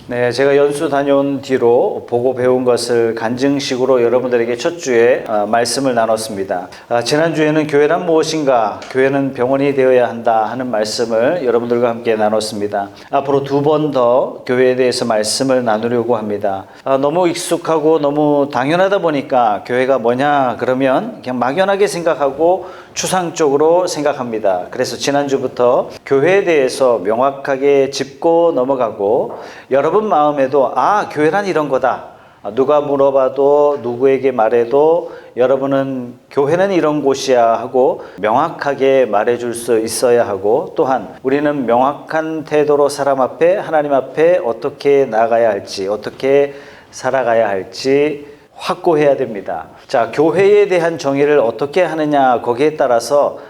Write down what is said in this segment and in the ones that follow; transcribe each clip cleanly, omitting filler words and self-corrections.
네, 제가 연수 다녀온 뒤로 보고 배운 것을 간증식으로 여러분들에게 첫 주에 말씀을 나눴습니다. 지난주에는 교회란 무엇인가, 교회는 병원이 되어야 한다 하는 말씀을 여러분들과 함께 나눴습니다. 앞으로 두 번 더 교회에 대해서 말씀을 나누려고 합니다. 너무 익숙하고 너무 당연하다 보니까 교회가 뭐냐 그러면 그냥 막연하게 생각하고 추상적으로 생각합니다. 그래서 지난주부터 교회에 대해서 명확하게 짚고 넘어가고 여러분 마음에도 교회란 이런 거다. 누가 물어봐도 누구에게 말해도 여러분은 교회는 이런 곳이야 하고 명확하게 말해줄 수 있어야 하고, 또한 우리는 명확한 태도로 사람 앞에, 하나님 앞에 어떻게 나가야 할지, 어떻게 살아가야 할지 확고해야 됩니다. 자, 교회에 대한 정의를 어떻게 하느냐, 거기에 따라서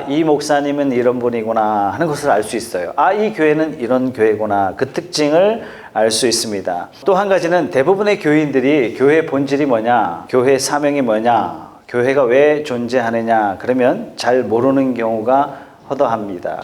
이 목사님은 이런 분이구나 하는 것을 알 수 있어요. 이 교회는 이런 교회구나, 그 특징을 알 수 있습니다. 또 한 가지는 대부분의 교인들이 교회의 본질이 뭐냐, 교회의 사명이 뭐냐, 교회가 왜 존재하느냐 그러면 잘 모르는 경우가 허다합니다.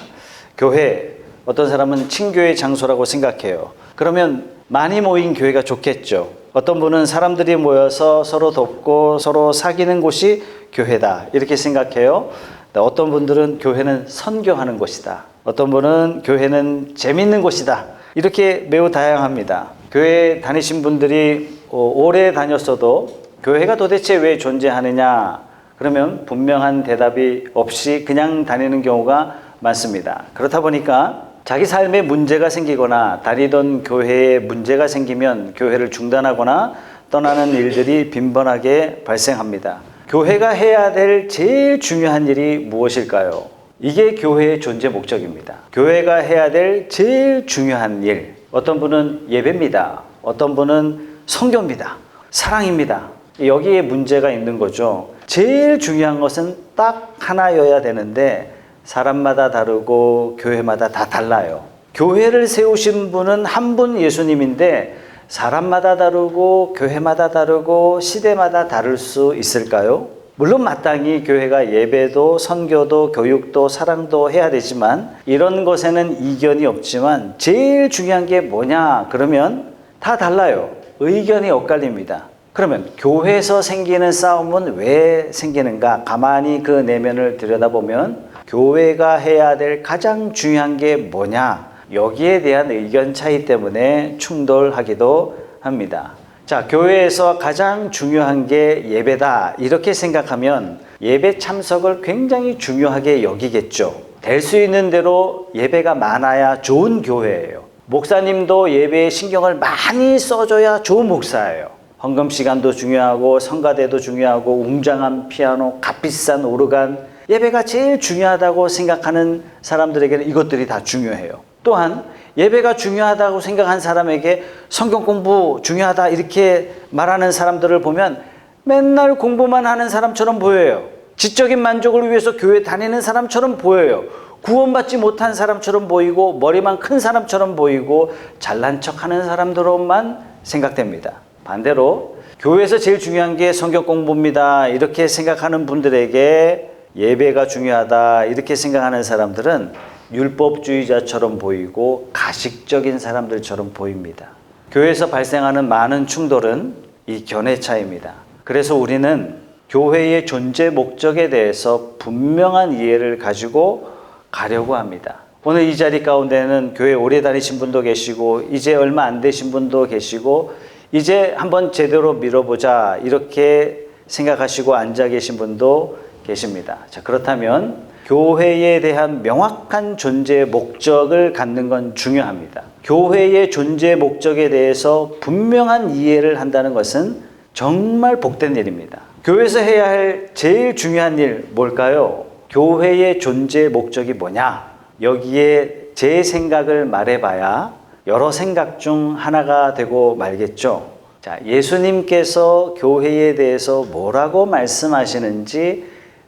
교회, 어떤 사람은 친교의 장소라고 생각해요. 그러면 많이 모인 교회가 좋겠죠. 어떤 분은 사람들이 모여서 서로 돕고 서로 사귀는 곳이 교회다 이렇게 생각해요. 어떤 분들은 교회는 선교하는 곳이다. 어떤 분은 교회는 재밌는 곳이다. 이렇게 매우 다양합니다. 교회 다니신 분들이 오래 다녔어도 교회가 도대체 왜 존재하느냐 그러면 분명한 대답이 없이 그냥 다니는 경우가 많습니다. 그렇다 보니까 자기 삶에 문제가 생기거나 다니던 교회에 문제가 생기면 교회를 중단하거나 떠나는 일들이 빈번하게 발생합니다. 교회가 해야 될 제일 중요한 일이 무엇일까요? 이게 교회의 존재 목적입니다. 교회가 해야 될 제일 중요한 일, 어떤 분은 예배입니다. 어떤 분은 선교입니다. 사랑입니다. 여기에 문제가 있는 거죠. 제일 중요한 것은 딱 하나여야 되는데 사람마다 다르고 교회마다 다 달라요. 교회를 세우신 분은 한 분 예수님인데 사람마다 다르고 교회마다 다르고 시대마다 다를 수 있을까요? 물론 마땅히 교회가 예배도 선교도 교육도 사랑도 해야 되지만 이런 것에는 이견이 없지만 제일 중요한 게 뭐냐 그러면 다 달라요. 의견이 엇갈립니다. 그러면 교회에서 생기는 싸움은 왜 생기는가? 가만히 그 내면을 들여다보면 교회가 해야 될 가장 중요한 게 뭐냐? 여기에 대한 의견 차이 때문에 충돌하기도 합니다. 자, 교회에서 가장 중요한 게 예배다 이렇게 생각하면 예배 참석을 굉장히 중요하게 여기겠죠. 될 수 있는 대로 예배가 많아야 좋은 교회예요. 목사님도 예배에 신경을 많이 써줘야 좋은 목사예요. 헌금 시간도 중요하고 성가대도 중요하고 웅장한 피아노, 값비싼 오르간, 예배가 제일 중요하다고 생각하는 사람들에게는 이것들이 다 중요해요. 또한 예배가 중요하다고 생각한 사람에게 성경 공부 중요하다 이렇게 말하는 사람들을 보면 맨날 공부만 하는 사람처럼 보여요. 지적인 만족을 위해서 교회 다니는 사람처럼 보여요. 구원받지 못한 사람처럼 보이고 머리만 큰 사람처럼 보이고 잘난 척하는 사람들로만 생각됩니다. 반대로 교회에서 제일 중요한 게 성경 공부입니다 이렇게 생각하는 분들에게 예배가 중요하다 이렇게 생각하는 사람들은 율법주의자처럼 보이고 가식적인 사람들처럼 보입니다. 교회에서 발생하는 많은 충돌은 이 견해 차이입니다. 그래서 우리는 교회의 존재 목적에 대해서 분명한 이해를 가지고 가려고 합니다. 오늘 이 자리 가운데는 교회 오래 다니신 분도 계시고 이제 얼마 안 되신 분도 계시고 이제 한번 제대로 밀어보자 이렇게 생각하시고 앉아 계신 분도 계십니다. 자, 그렇다면 교회에 대한 명확한 존재 목적을 갖는 건 중요합니다. 교회의 존재 목적에 대해서 분명한 이해를 한다는 것은 정말 복된 일입니다. 교회에서 해야 할 제일 중요한 일 뭘까요? 교회의 존재 목적이 뭐냐? 여기에 제 생각을 말해봐야 여러 생각 중 하나가 되고 말겠죠. 자, 예수님께서 교회에 대해서 뭐라고 말씀하시는지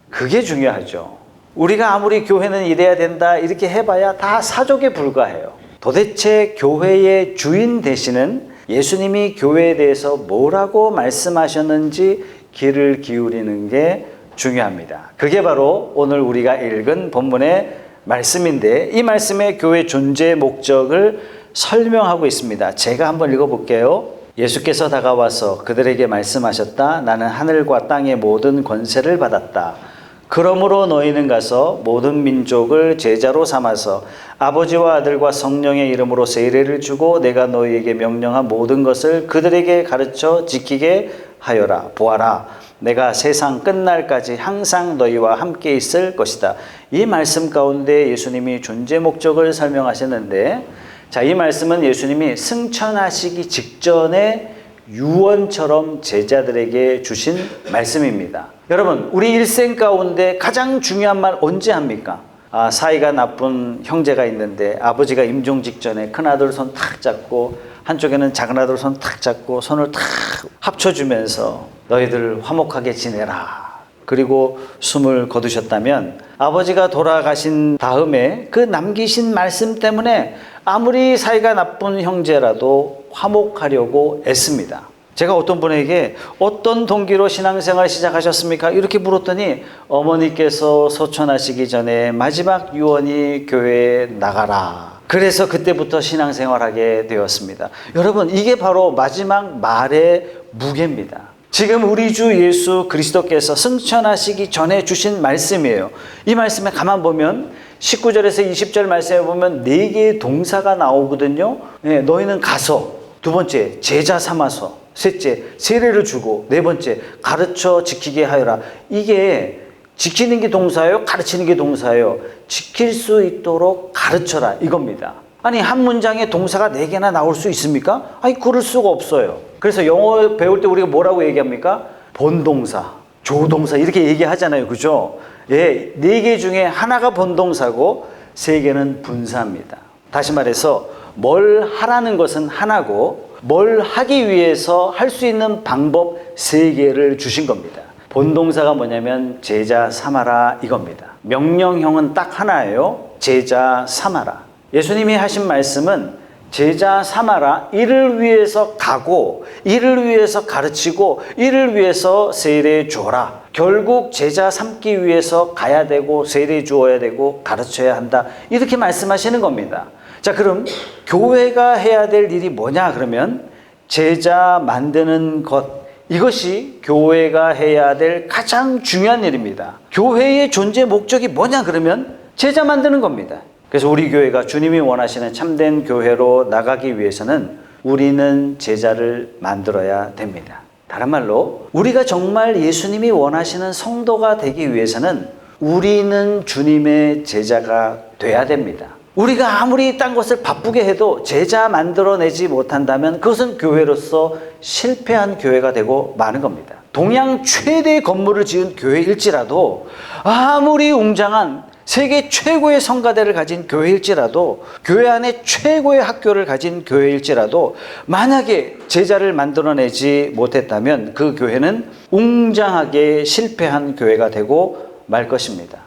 그게 중요하죠. 우리가 아무리 교회는 이래야 된다 이렇게 해봐야 다 사족에 불과해요. 도대체 교회의 주인 되시는 예수님이 교회에 대해서 뭐라고 말씀하셨는지 귀를 기울이는 게 중요합니다. 그게 바로 오늘 우리가 읽은 본문의 말씀인데 이 말씀의 교회 존재 목적을 설명하고 있습니다. 제가 한번 읽어볼게요. 예수께서 다가와서 그들에게 말씀하셨다. 나는 하늘과 땅의 모든 권세를 받았다. 그러므로 너희는 가서 모든 민족을 제자로 삼아서 아버지와 아들과 성령의 이름으로 세례를 주고 내가 너희에게 명령한 모든 것을 그들에게 가르쳐 지키게 하여라. 보아라, 내가 세상 끝날까지 항상 너희와 함께 있을 것이다. 이 말씀 가운데 예수님이 존재 목적을 설명하셨는데, 자, 이 말씀은 예수님이 승천하시기 직전에 유언처럼 제자들에게 주신 말씀입니다. 여러분, 우리 일생 가운데 가장 중요한 말 언제 합니까? 사이가 나쁜 형제가 있는데 아버지가 임종 직전에 큰아들 손 탁 잡고 한쪽에는 작은아들 손 탁 잡고 손을 탁 합쳐주면서 너희들 화목하게 지내라. 그리고 숨을 거두셨다면 아버지가 돌아가신 다음에 그 남기신 말씀 때문에 아무리 사이가 나쁜 형제라도 화목하려고 애씁니다. 제가 어떤 분에게 어떤 동기로 신앙생활 시작하셨습니까? 이렇게 물었더니 어머니께서 소천하시기 전에 마지막 유언이 교회에 나가라. 그래서 그때부터 신앙생활하게 되었습니다. 여러분, 이게 바로 마지막 말의 무게입니다. 지금 우리 주 예수 그리스도께서 승천하시기 전에 주신 말씀이에요. 이 말씀에 가만 보면 19절에서 20절 말씀에 보면 4개의 동사가 나오거든요. 너희는 가서, 두 번째 제자 삼아서, 셋째 세례를 주고, 네 번째 가르쳐 지키게 하여라. 이게 지키는 게 동사예요? 가르치는 게 동사예요? 지킬 수 있도록 가르쳐라, 이겁니다. 아니, 한 문장에 동사가 4개나 나올 수 있습니까? 아니, 그럴 수가 없어요. 그래서 영어 배울 때 우리가 뭐라고 얘기합니까? 본동사, 조동사 이렇게 얘기하잖아요. 그죠? 예, 4개 중에 하나가 본동사고 3개는 분사입니다. 다시 말해서 뭘 하라는 것은 하나고 뭘 하기 위해서 할 수 있는 방법 3개를 주신 겁니다. 본동사가 뭐냐면 제자 삼아라, 이겁니다. 명령형은 딱 하나예요. 제자 삼아라. 예수님이 하신 말씀은 제자 삼아라, 이를 위해서 가고, 이를 위해서 가르치고, 이를 위해서 세례 주어라. 결국 제자 삼기 위해서 가야 되고, 세례 주어야 되고, 가르쳐야 한다. 이렇게 말씀하시는 겁니다. 자, 그럼 교회가 해야 될 일이 뭐냐? 그러면 제자 만드는 것, 이것이 교회가 해야 될 가장 중요한 일입니다. 교회의 존재 목적이 뭐냐? 그러면 제자 만드는 겁니다. 그래서 우리 교회가 주님이 원하시는 참된 교회로 나가기 위해서는 우리는 제자를 만들어야 됩니다. 다른 말로 우리가 정말 예수님이 원하시는 성도가 되기 위해서는 우리는 주님의 제자가 돼야 됩니다. 우리가 아무리 딴 것을 바쁘게 해도 제자 만들어내지 못한다면 그것은 교회로서 실패한 교회가 되고 마는 겁니다. 동양 최대 건물을 지은 교회일지라도, 아무리 웅장한 세계 최고의 성가대를 가진 교회일지라도, 교회 안에 최고의 학교를 가진 교회일지라도 만약에 제자를 만들어내지 못했다면 그 교회는 웅장하게 실패한 교회가 되고 말 것입니다.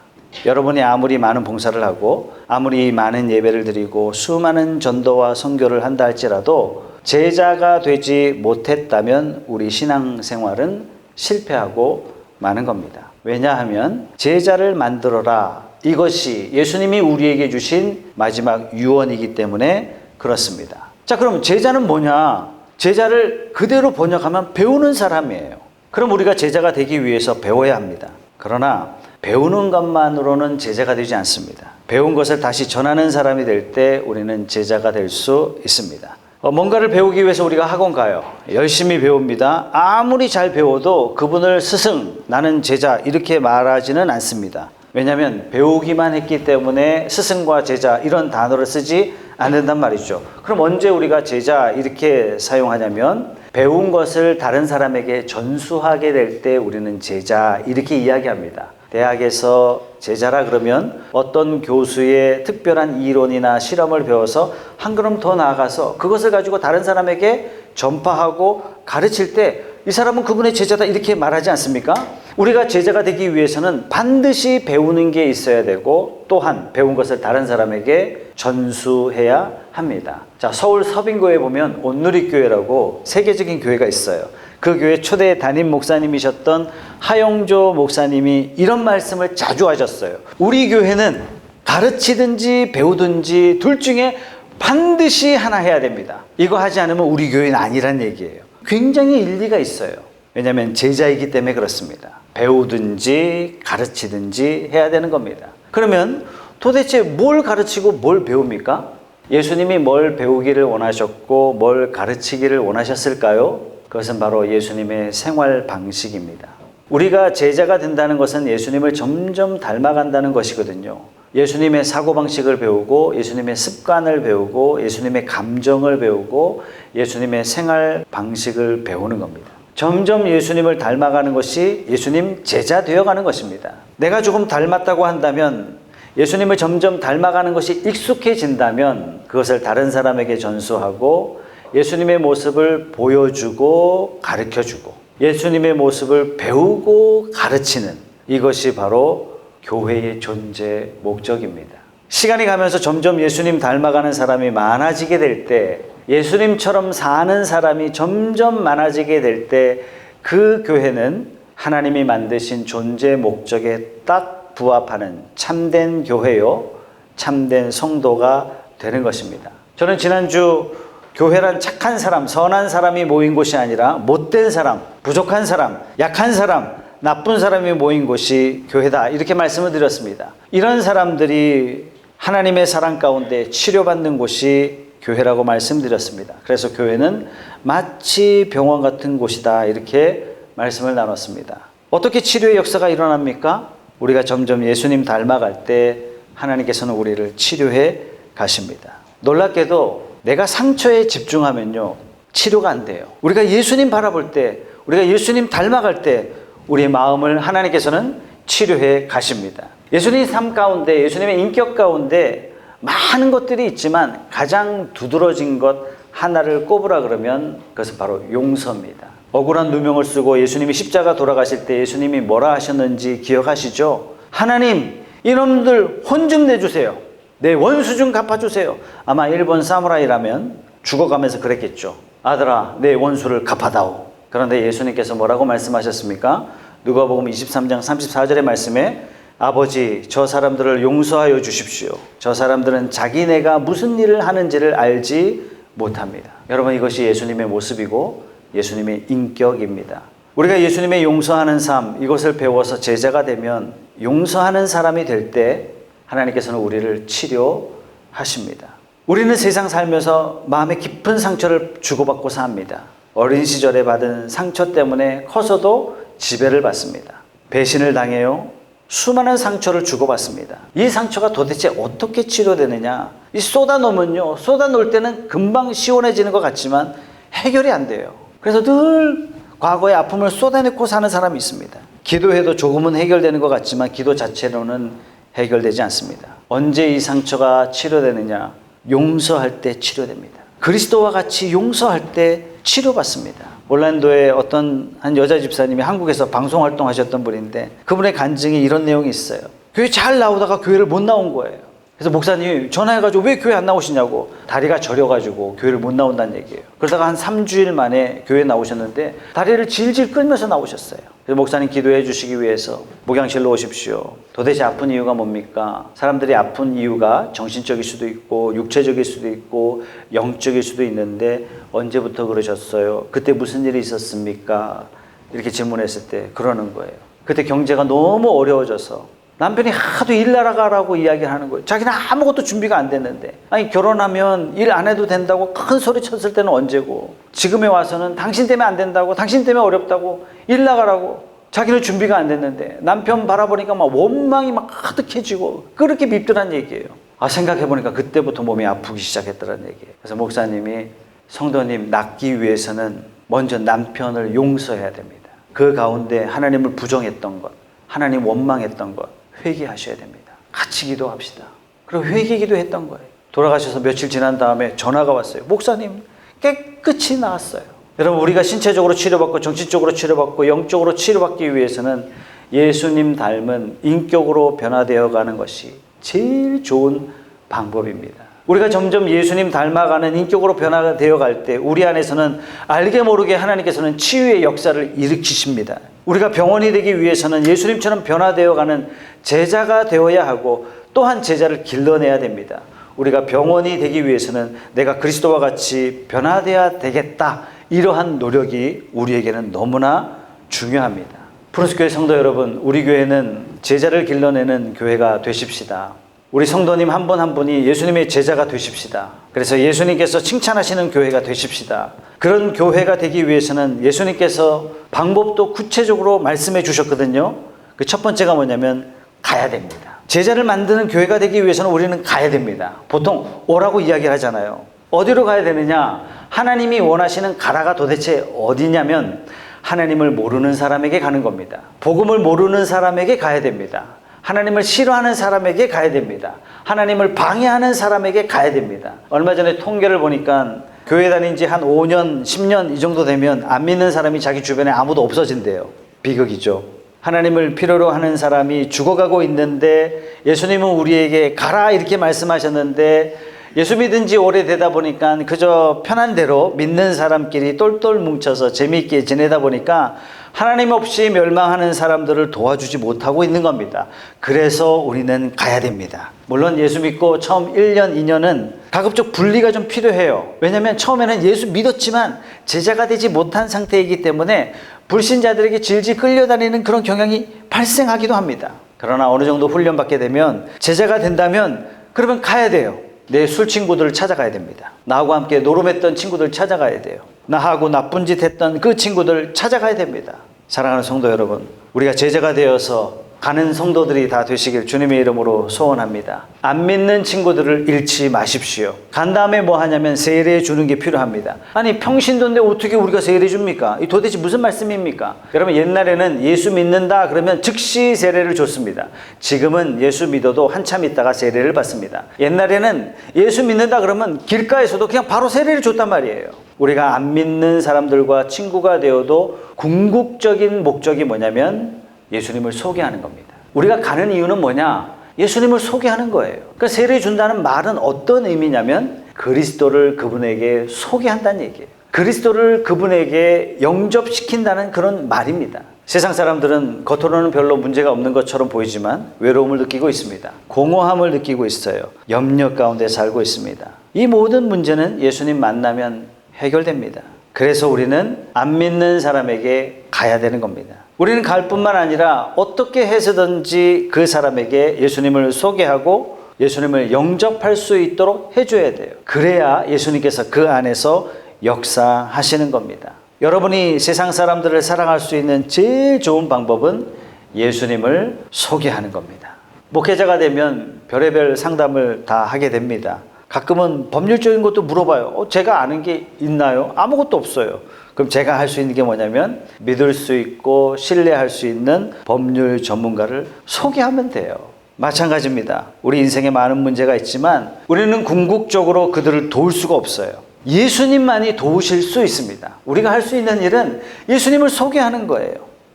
여러분이 아무리 많은 봉사를 하고 아무리 많은 예배를 드리고 수많은 전도와 선교를 한다 할지라도 제자가 되지 못했다면 우리 신앙생활은 실패하고 마는 겁니다. 왜냐하면 제자를 만들어라, 이것이 예수님이 우리에게 주신 마지막 유언이기 때문에 그렇습니다. 자, 그럼 제자는 뭐냐? 제자를 그대로 번역하면 배우는 사람이에요. 그럼 우리가 제자가 되기 위해서 배워야 합니다. 그러나 배우는 것만으로는 제자가 되지 않습니다. 배운 것을 다시 전하는 사람이 될 때 우리는 제자가 될 수 있습니다. 뭔가를 배우기 위해서 우리가 학원 가요. 열심히 배웁니다. 아무리 잘 배워도 그분을 스승, 나는 제자 이렇게 말하지는 않습니다. 왜냐하면 배우기만 했기 때문에 스승과 제자 이런 단어를 쓰지 않는단 말이죠. 그럼 언제 우리가 제자 이렇게 사용하냐면 배운 것을 다른 사람에게 전수하게 될 때 우리는 제자 이렇게 이야기합니다. 대학에서 제자라 그러면 어떤 교수의 특별한 이론이나 실험을 배워서 한 걸음 더 나아가서 그것을 가지고 다른 사람에게 전파하고 가르칠 때 이 사람은 그분의 제자다 이렇게 말하지 않습니까? 우리가 제자가 되기 위해서는 반드시 배우는 게 있어야 되고 또한 배운 것을 다른 사람에게 전수해야 합니다. 자, 서울 서빙고에 보면 온누리교회라고 세계적인 교회가 있어요. 그 교회 초대 담임 목사님이셨던 하영조 목사님이 이런 말씀을 자주 하셨어요. 우리 교회는 가르치든지 배우든지 둘 중에 반드시 하나 해야 됩니다. 이거 하지 않으면 우리 교회는 아니란 얘기예요. 굉장히 일리가 있어요. 왜냐하면 제자이기 때문에 그렇습니다. 배우든지 가르치든지 해야 되는 겁니다. 그러면 도대체 뭘 가르치고 뭘 배웁니까? 예수님이 뭘 배우기를 원하셨고 뭘 가르치기를 원하셨을까요? 그것은 바로 예수님의 생활 방식입니다. 우리가 제자가 된다는 것은 예수님을 점점 닮아간다는 것이거든요. 예수님의 사고방식을 배우고 예수님의 습관을 배우고 예수님의 감정을 배우고 예수님의 생활 방식을 배우는 겁니다. 점점 예수님을 닮아가는 것이 예수님 제자 되어가는 것입니다. 내가 조금 닮았다고 한다면, 예수님을 점점 닮아가는 것이 익숙해진다면 그것을 다른 사람에게 전수하고 예수님의 모습을 보여주고 가르쳐주고 예수님의 모습을 배우고 가르치는, 이것이 바로 교회의 존재 목적입니다. 시간이 가면서 점점 예수님 닮아가는 사람이 많아지게 될 때, 예수님처럼 사는 사람이 점점 많아지게 될 때 그 교회는 하나님이 만드신 존재 목적에 딱 부합하는 참된 교회요, 참된 성도가 되는 것입니다. 저는 지난주 교회란 착한 사람, 선한 사람이 모인 곳이 아니라 못된 사람, 부족한 사람, 약한 사람, 나쁜 사람이 모인 곳이 교회다, 이렇게 말씀을 드렸습니다. 이런 사람들이 하나님의 사랑 가운데 치료받는 곳이 교회라고 말씀드렸습니다. 그래서 교회는 마치 병원 같은 곳이다, 이렇게 말씀을 나눴습니다. 어떻게 치료의 역사가 일어납니까? 우리가 점점 예수님 닮아갈 때 하나님께서는 우리를 치료해 가십니다. 놀랍게도 내가 상처에 집중하면요, 치료가 안 돼요. 우리가 예수님 바라볼 때, 우리가 예수님 닮아갈 때 우리의 마음을 하나님께서는 치료해 가십니다. 예수님의 삶 가운데, 예수님의 인격 가운데 많은 것들이 있지만 가장 두드러진 것 하나를 꼽으라 그러면 그것은 바로 용서입니다. 억울한 누명을 쓰고 예수님이 십자가 돌아가실 때 예수님이 뭐라 하셨는지 기억하시죠? 하나님, 이놈들 혼 좀 내주세요. 내 원수 좀 갚아주세요. 아마 일본 사무라이라면 죽어가면서 그랬겠죠. 아들아, 내 원수를 갚아다오. 그런데 예수님께서 뭐라고 말씀하셨습니까? 누가복음 23장 34절의 말씀에 아버지, 저 사람들을 용서하여 주십시오. 저 사람들은 자기네가 무슨 일을 하는지를 알지 못합니다. 여러분, 이것이 예수님의 모습이고 예수님의 인격입니다. 우리가 예수님의 용서하는 삶, 이것을 배워서 제자가 되면, 용서하는 사람이 될 때 하나님께서는 우리를 치료하십니다. 우리는 세상 살면서 마음에 깊은 상처를 주고받고 삽니다. 어린 시절에 받은 상처 때문에 커서도 지배를 받습니다. 배신을 당해요. 수많은 상처를 주고받습니다. 이 상처가 도대체 어떻게 치료되느냐? 이 쏟아놓으면요, 쏟아놓을 때는 금방 시원해지는 것 같지만 해결이 안 돼요. 그래서 늘 과거의 아픔을 쏟아내고 사는 사람이 있습니다. 기도해도 조금은 해결되는 것 같지만 기도 자체로는 해결되지 않습니다. 언제 이 상처가 치료되느냐? 용서할 때 치료됩니다. 그리스도와 같이 용서할 때 치료받습니다. 올란도의 어떤 한 여자 집사님이 한국에서 방송 활동하셨던 분인데, 그분의 간증이 이런 내용이 있어요. 교회 잘 나오다가 교회를 못 나온 거예요. 그래서 목사님이 전화해가지고 왜 교회 안 나오시냐고, 다리가 저려가지고 교회를 못 나온다는 얘기예요. 그러다가 한 3주일 만에 교회 나오셨는데 다리를 질질 끌면서 나오셨어요. 그래서 목사님 기도해 주시기 위해서 목양실로 오십시오. 도대체 아픈 이유가 뭡니까? 사람들이 아픈 이유가 정신적일 수도 있고 육체적일 수도 있고 영적일 수도 있는데 언제부터 그러셨어요? 그때 무슨 일이 있었습니까? 이렇게 질문했을 때 그러는 거예요. 그때 경제가 너무 어려워져서 남편이 하도 일 나가라고 이야기를 하는 거예요. 자기는 아무것도 준비가 안 됐는데, 아니 결혼하면 일 안 해도 된다고 큰 소리 쳤을 때는 언제고, 지금에 와서는 당신 때문에 안 된다고, 당신 때문에 어렵다고, 일 나가라고. 자기는 준비가 안 됐는데 남편 바라보니까 막 원망이 막 가득해지고, 그렇게 밉더란 얘기예요. 아, 생각해보니까 그때부터 몸이 아프기 시작했더란 얘기예요. 그래서 목사님이, 성도님, 낫기 위해서는 먼저 남편을 용서해야 됩니다. 그 가운데 하나님을 부정했던 것, 하나님 원망했던 것 회개하셔야 됩니다. 같이 기도합시다. 그리고 회개 기도했던 거예요. 돌아가셔서 며칠 지난 다음에 전화가 왔어요. 목사님, 깨끗이 나았어요. 여러분, 우리가 신체적으로 치료받고 정신적으로 치료받고 영적으로 치료받기 위해서는 예수님 닮은 인격으로 변화되어 가는 것이 제일 좋은 방법입니다. 우리가 점점 예수님 닮아가는 인격으로 변화되어 갈 때 우리 안에서는 알게 모르게 하나님께서는 치유의 역사를 일으키십니다. 우리가 병원이 되기 위해서는 예수님처럼 변화되어 가는 제자가 되어야 하고, 또한 제자를 길러내야 됩니다. 우리가 병원이 되기 위해서는 내가 그리스도와 같이 변화되어야 되겠다. 이러한 노력이 우리에게는 너무나 중요합니다. 프로스교회 성도 여러분, 우리 교회는 제자를 길러내는 교회가 되십시다. 우리 성도님 한 분 한 분이 예수님의 제자가 되십시다. 그래서 예수님께서 칭찬하시는 교회가 되십시다. 그런 교회가 되기 위해서는 예수님께서 방법도 구체적으로 말씀해 주셨거든요. 그 첫 번째가 뭐냐면 가야 됩니다. 제자를 만드는 교회가 되기 위해서는 우리는 가야 됩니다. 보통 오라고 이야기를 하잖아요. 어디로 가야 되느냐? 하나님이 원하시는 가라가 도대체 어디냐면 하나님을 모르는 사람에게 가는 겁니다. 복음을 모르는 사람에게 가야 됩니다. 하나님을 싫어하는 사람에게 가야 됩니다. 하나님을 방해하는 사람에게 가야 됩니다. 얼마 전에 통계를 보니까 교회 다닌 지 한 5년, 10년 이 정도 되면 안 믿는 사람이 자기 주변에 아무도 없어진대요. 비극이죠. 하나님을 필요로 하는 사람이 죽어가고 있는데 예수님은 우리에게 가라 이렇게 말씀하셨는데 예수 믿은 지 오래되다 보니까 그저 편한 대로 믿는 사람끼리 똘똘 뭉쳐서 재미있게 지내다 보니까 하나님 없이 멸망하는 사람들을 도와주지 못하고 있는 겁니다. 그래서 우리는 가야 됩니다. 물론 예수 믿고 처음 1년, 2년은 가급적 분리가 좀 필요해요. 왜냐하면 처음에는 예수 믿었지만 제자가 되지 못한 상태이기 때문에 불신자들에게 질질 끌려다니는 그런 경향이 발생하기도 합니다. 그러나 어느 정도 훈련받게 되면 제자가 된다면 그러면 가야 돼요. 내 술 친구들을 찾아가야 됩니다. 나하고 함께 노름했던 친구들 찾아가야 돼요. 나하고 나쁜 짓 했던 그 친구들 찾아가야 됩니다. 사랑하는 성도 여러분, 우리가 제자가 되어서 가는 성도들이 다 되시길 주님의 이름으로 소원합니다. 안 믿는 친구들을 잃지 마십시오. 간 다음에 뭐 하냐면 세례 주는 게 필요합니다. 아니 평신도인데 어떻게 우리가 세례 줍니까? 이 도대체 무슨 말씀입니까? 여러분, 옛날에는 예수 믿는다 그러면 즉시 세례를 줬습니다. 지금은 예수 믿어도 한참 있다가 세례를 받습니다. 옛날에는 예수 믿는다 그러면 길가에서도 그냥 바로 세례를 줬단 말이에요. 우리가 안 믿는 사람들과 친구가 되어도 궁극적인 목적이 뭐냐면 예수님을 소개하는 겁니다. 우리가 가는 이유는 뭐냐? 예수님을 소개하는 거예요. 그러니까 세례 준다는 말은 어떤 의미냐면 그리스도를 그분에게 소개한다는 얘기예요. 그리스도를 그분에게 영접시킨다는 그런 말입니다. 세상 사람들은 겉으로는 별로 문제가 없는 것처럼 보이지만 외로움을 느끼고 있습니다. 공허함을 느끼고 있어요. 염려 가운데 살고 있습니다. 이 모든 문제는 예수님 만나면 해결됩니다. 그래서 우리는 안 믿는 사람에게 가야 되는 겁니다. 우리는 갈 뿐만 아니라 어떻게 해서든지 그 사람에게 예수님을 소개하고 예수님을 영접할 수 있도록 해줘야 돼요. 그래야 예수님께서 그 안에서 역사하시는 겁니다. 여러분이 세상 사람들을 사랑할 수 있는 제일 좋은 방법은 예수님을 소개하는 겁니다. 목회자가 되면 별의별 상담을 다 하게 됩니다. 가끔은 법률적인 것도 물어봐요. 제가 아는 게 있나요? 아무것도 없어요. 그럼 제가 할 수 있는 게 뭐냐면 믿을 수 있고 신뢰할 수 있는 법률 전문가를 소개하면 돼요. 마찬가지입니다. 우리 인생에 많은 문제가 있지만 우리는 궁극적으로 그들을 도울 수가 없어요. 예수님만이 도우실 수 있습니다. 우리가 할 수 있는 일은 예수님을 소개하는 거예요.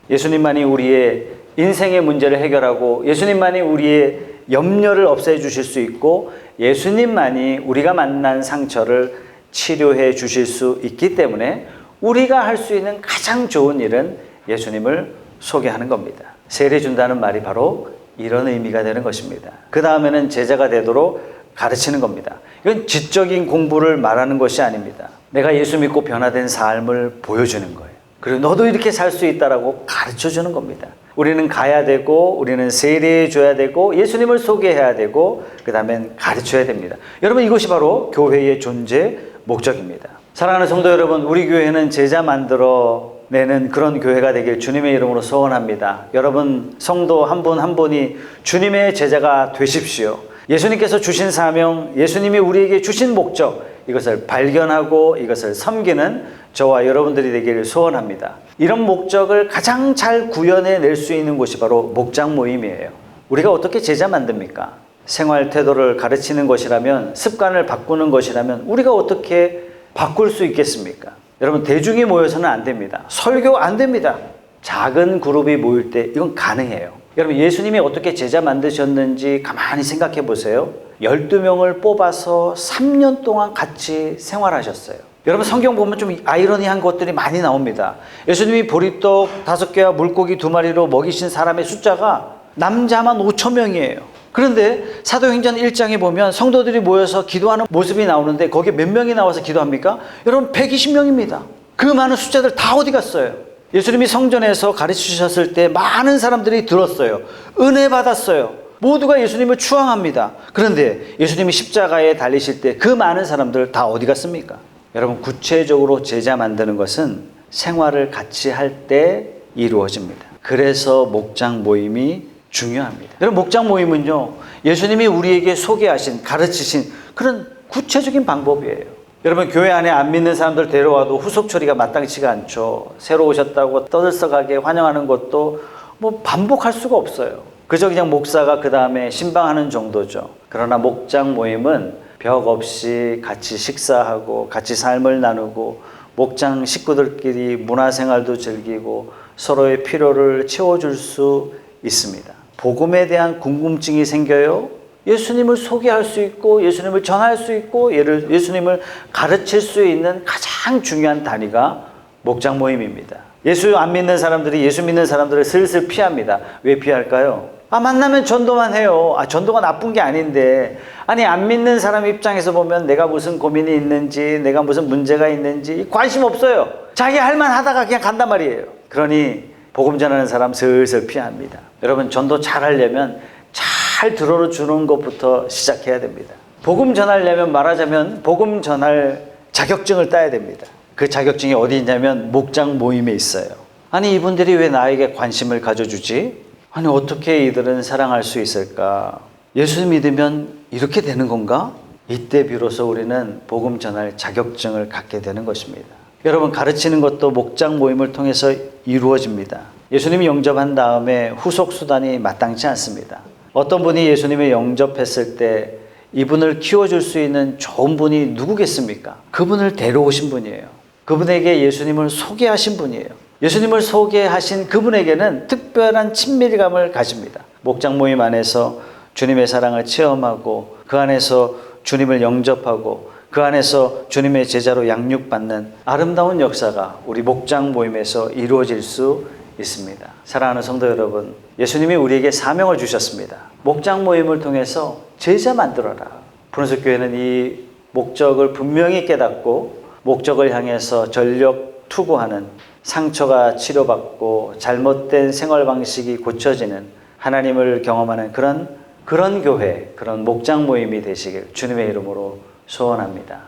예수님만이 우리의 인생의 문제를 해결하고 예수님만이 우리의 염려를 없애 주실 수 있고 예수님만이 우리가 만난 상처를 치료해 주실 수 있기 때문에 우리가 할 수 있는 가장 좋은 일은 예수님을 소개하는 겁니다. 세례 준다는 말이 바로 이런 의미가 되는 것입니다. 그 다음에는 제자가 되도록 가르치는 겁니다. 이건 지적인 공부를 말하는 것이 아닙니다. 내가 예수 믿고 변화된 삶을 보여주는 거예요. 그리고 너도 이렇게 살 수 있다라고 가르쳐 주는 겁니다. 우리는 가야 되고 우리는 세례해 줘야 되고 예수님을 소개해야 되고 그 다음엔 가르쳐야 됩니다. 여러분, 이것이 바로 교회의 존재 목적입니다. 사랑하는 성도 여러분, 우리 교회는 제자 만들어 내는 그런 교회가 되길 주님의 이름으로 소원합니다. 여러분 성도 한 분 한 분이 주님의 제자가 되십시오. 예수님께서 주신 사명, 예수님이 우리에게 주신 목적, 이것을 발견하고 이것을 섬기는 저와 여러분들이 되기를 소원합니다. 이런 목적을 가장 잘 구현해낼 수 있는 곳이 바로 목장 모임이에요. 우리가 어떻게 제자 만듭니까? 생활 태도를 가르치는 것이라면, 습관을 바꾸는 것이라면 우리가 어떻게 바꿀 수 있겠습니까? 여러분, 대중이 모여서는 안 됩니다. 설교 안 됩니다. 작은 그룹이 모일 때 이건 가능해요. 여러분, 예수님이 어떻게 제자 만드셨는지 가만히 생각해 보세요. 12명을 뽑아서 3년 동안 같이 생활하셨어요. 여러분, 성경 보면 좀 아이러니한 것들이 많이 나옵니다. 예수님이 보리떡 5개와 물고기 2마리로 먹이신 사람의 숫자가 남자만 5,000명이에요. 그런데 사도행전 1장에 보면 성도들이 모여서 기도하는 모습이 나오는데 거기에 몇 명이 나와서 기도합니까? 여러분 120명입니다. 그 많은 숫자들 다 어디 갔어요? 예수님이 성전에서 가르치셨을 때 많은 사람들이 들었어요. 은혜 받았어요. 모두가 예수님을 추앙합니다. 그런데 예수님이 십자가에 달리실 때 그 많은 사람들 다 어디 갔습니까? 여러분 구체적으로 제자 만드는 것은 생활을 같이 할 때 이루어집니다. 그래서 목장 모임이 중요합니다. 여러분 목장 모임은요, 예수님이 우리에게 소개하신, 가르치신 그런 구체적인 방법이에요. 여러분 교회 안에 안 믿는 사람들 데려와도 후속 처리가 마땅치가 않죠. 새로 오셨다고 떠들썩하게 환영하는 것도 뭐 반복할 수가 없어요. 그저 그냥 목사가 그 다음에 신방하는 정도죠. 그러나 목장 모임은 벽 없이 같이 식사하고 같이 삶을 나누고 목장 식구들끼리 문화생활도 즐기고 서로의 필요를 채워줄 수 있습니다. 복음에 대한 궁금증이 생겨요. 예수님을 소개할 수 있고 예수님을 전할 수 있고 예수님을 가르칠 수 있는 가장 중요한 단위가 목장 모임입니다. 예수 안 믿는 사람들이 예수 믿는 사람들을 슬슬 피합니다. 왜 피할까요? 만나면 전도만 해요. 전도가 나쁜 게 아닌데. 아니 안 믿는 사람 입장에서 보면 내가 무슨 고민이 있는지 내가 무슨 문제가 있는지 관심 없어요. 자기 할 만 하다가 그냥 간단 말이에요. 그러니 복음 전하는 사람 슬슬 피합니다. 여러분 전도 잘 하려면 잘 들어주는 것부터 시작해야 됩니다. 복음 전하려면 말하자면 복음 전할 자격증을 따야 됩니다. 그 자격증이 어디 있냐면 목장 모임에 있어요. 아니 이분들이 왜 나에게 관심을 가져주지? 아니 어떻게 이들은 사랑할 수 있을까? 예수 믿으면 이렇게 되는 건가? 이때 비로소 우리는 복음 전할 자격증을 갖게 되는 것입니다. 여러분 가르치는 것도 목장 모임을 통해서 이루어집니다. 예수님이 영접한 다음에 후속 수단이 마땅치 않습니다. 어떤 분이 예수님을 영접했을 때 이분을 키워줄 수 있는 좋은 분이 누구겠습니까? 그분을 데려오신 분이에요. 그분에게 예수님을 소개하신 분이에요. 예수님을 소개하신 그분에게는 특별한 친밀감을 가집니다. 목장 모임 안에서 주님의 사랑을 체험하고 그 안에서 주님을 영접하고 그 안에서 주님의 제자로 양육받는 아름다운 역사가 우리 목장 모임에서 이루어질 수 있습니다. 사랑하는 성도 여러분, 예수님이 우리에게 사명을 주셨습니다. 목장 모임을 통해서 제자 만들어라. 푸른숲 교회는 이 목적을 분명히 깨닫고 목적을 향해서 전력 투구하는, 상처가 치료받고 잘못된 생활 방식이 고쳐지는, 하나님을 경험하는 그런 교회, 그런 목장 모임이 되시길 주님의 이름으로 소원합니다.